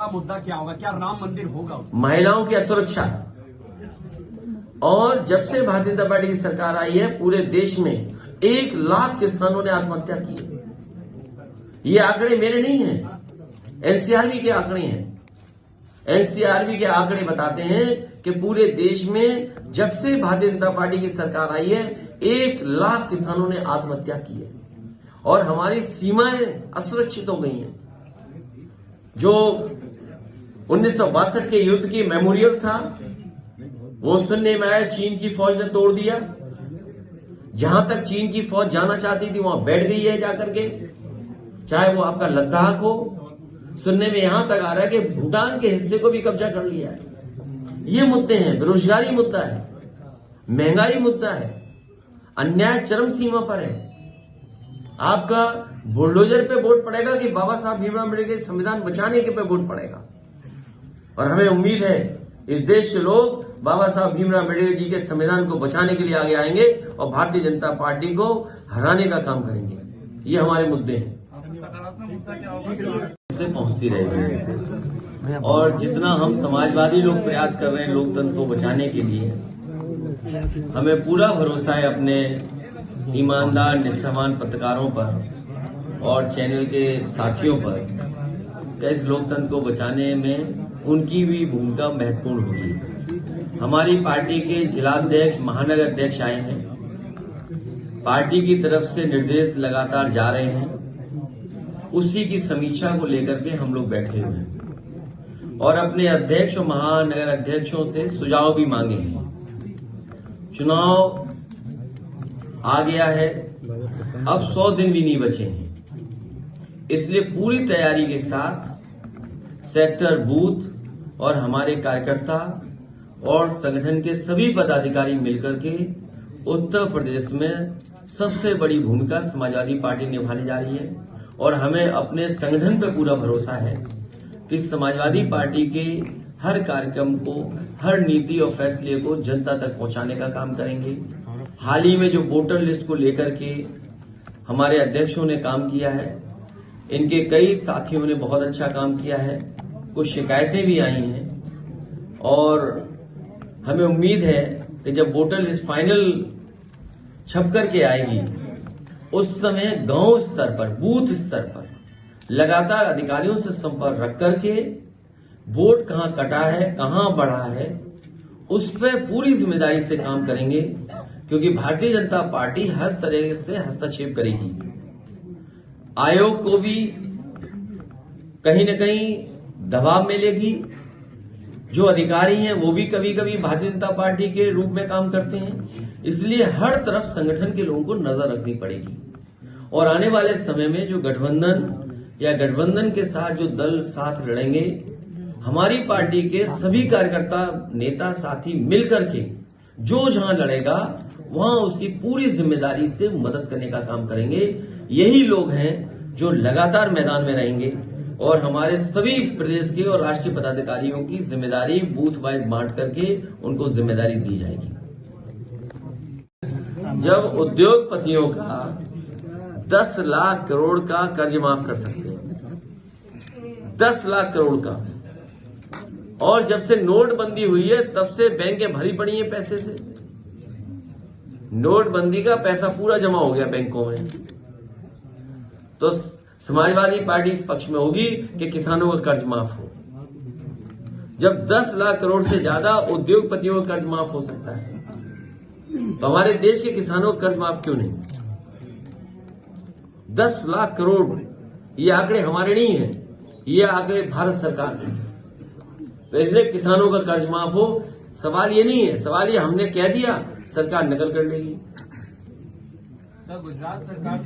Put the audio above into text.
मुद्दा क्या होगा? क्या राम मंदिर होगा? महिलाओं की असुरक्षा। और जब से भारतीय जनता पार्टी की सरकार आई है, पूरे देश में 1 लाख किसानों ने आत्महत्या की है। ये आंकड़े मेरे नहीं हैं, एनसीआरबी के आंकड़े हैं। एनसीआरबी के आंकड़े बताते हैं कि पूरे देश में जब से भारतीय जनता पार्टी की सरकार आई है, 1 लाख किसानों ने आत्महत्या की है और हमारी सीमाएं असुरक्षित हो गई हैं। जो 1962 के युद्ध की मेमोरियल था, वो सुनने में आया चीन की फौज ने तोड़ दिया। जहां तक चीन की फौज जाना चाहती थी वहां बैठ गई है जाकर के, चाहे वो आपका लद्दाख हो। सुनने में यहां तक आ रहा है कि भूटान के हिस्से को भी कब्जा कर लिया है। ये मुद्दे हैं। बेरोजगारी मुद्दा है, महंगाई मुद्दा है, अन्याय चरम सीमा पर है। आपका बुलडोजर पे वोट पड़ेगा कि बाबा साहब भीमराव अम्बेडकर के संविधान बचाने के पे वोट पड़ेगा? और हमें उम्मीद है इस देश के लोग बाबा साहब भीमराव अम्बेडकर जी के संविधान को बचाने के लिए आगे आएंगे और भारतीय जनता पार्टी को हराने का काम करेंगे। ये हमारे मुद्दे हैं। से पहुंचती रहेगी और जितना हम समाजवादी लोग प्रयास कर रहे हैं लोकतंत्र को बचाने के लिए, हमें पूरा भरोसा है अपने ईमानदार निष्ठावान पत्रकारों पर और चैनल के साथियों पर कि इस लोकतंत्र को बचाने में उनकी भी भूमिका महत्वपूर्ण होगी। हमारी पार्टी के जिलाध्यक्ष, महानगर अध्यक्ष आए हैं। पार्टी की तरफ से निर्देश लगातार जा रहे हैं। उसी की समीक्षा को लेकर के हम लोग बैठे हुए हैं और अपने अध्यक्ष और महानगर अध्यक्षों से सुझाव भी मांगे हैं। चुनाव आ गया है, अब 100 दिन भी नहीं बचे हैं, इसलिए पूरी तैयारी के साथ सेक्टर, बूथ और हमारे कार्यकर्ता और संगठन के सभी पदाधिकारी मिलकर के उत्तर प्रदेश में सबसे बड़ी भूमिका समाजवादी पार्टी निभाने जा रही है। और हमें अपने संगठन पर पूरा भरोसा है कि समाजवादी पार्टी के हर कार्यक्रम को, हर नीति और फैसले को जनता तक पहुंचाने का काम करेंगे। हाल ही में जो वोटर लिस्ट को लेकर के हमारे अध्यक्षों ने काम किया है, इनके कई साथियों ने बहुत अच्छा काम किया है। कुछ शिकायतें भी आई हैं और हमें उम्मीद है कि जब वोटर लिस्ट फाइनल छप करके आएगी, उस समय गांव स्तर पर, बूथ स्तर पर लगातार अधिकारियों से संपर्क रख करके वोट कहां कटा है, कहां बढ़ा है, उस पर पूरी जिम्मेदारी से काम करेंगे, क्योंकि भारतीय जनता पार्टी हर तरह से हस्तक्षेप करेगी। आयोग को भी कहीं न कहीं दबाव मिलेगी। जो अधिकारी हैं वो भी कभी कभी भारतीय जनता पार्टी के रूप में काम करते हैं, इसलिए हर तरफ संगठन के लोगों को नजर रखनी पड़ेगी। और आने वाले समय में जो गठबंधन या गठबंधन के साथ जो दल साथ लड़ेंगे, हमारी पार्टी के सभी कार्यकर्ता, नेता, साथी मिलकर के जो जहां लड़ेगा वहां उसकी पूरी जिम्मेदारी से मदद करने का काम करेंगे। यही लोग हैं जो लगातार मैदान में रहेंगे और हमारे सभी प्रदेश के और राष्ट्रीय पदाधिकारियों की जिम्मेदारी बूथ वाइज बांट करके उनको जिम्मेदारी दी जाएगी। जब उद्योगपतियों का 10 लाख करोड़ का कर्ज माफ कर सकते हैं, 10 लाख करोड़ का, और जब से नोटबंदी हुई है तब से बैंकें भरी पड़ी हैं पैसे से। नोटबंदी का पैसा पूरा जमा हो गया बैंकों में। तो समाजवादी पार्टी इस पक्ष में होगी कि किसानों का कर्ज माफ हो। जब 10 लाख करोड़ से ज्यादा उद्योगपतियों का कर्ज माफ हो सकता है, तो हमारे देश के किसानों का कर्ज माफ क्यों नहीं? 10 लाख करोड़, ये आंकड़े हमारे नहीं हैं, ये आंकड़े भारत सरकार के। तो इसलिए किसानों का कर्ज माफ हो। सवाल ये नहीं है, सवाल ये हमने कह दिया, सरकार नकल कर लेगी। गुजरात सरकार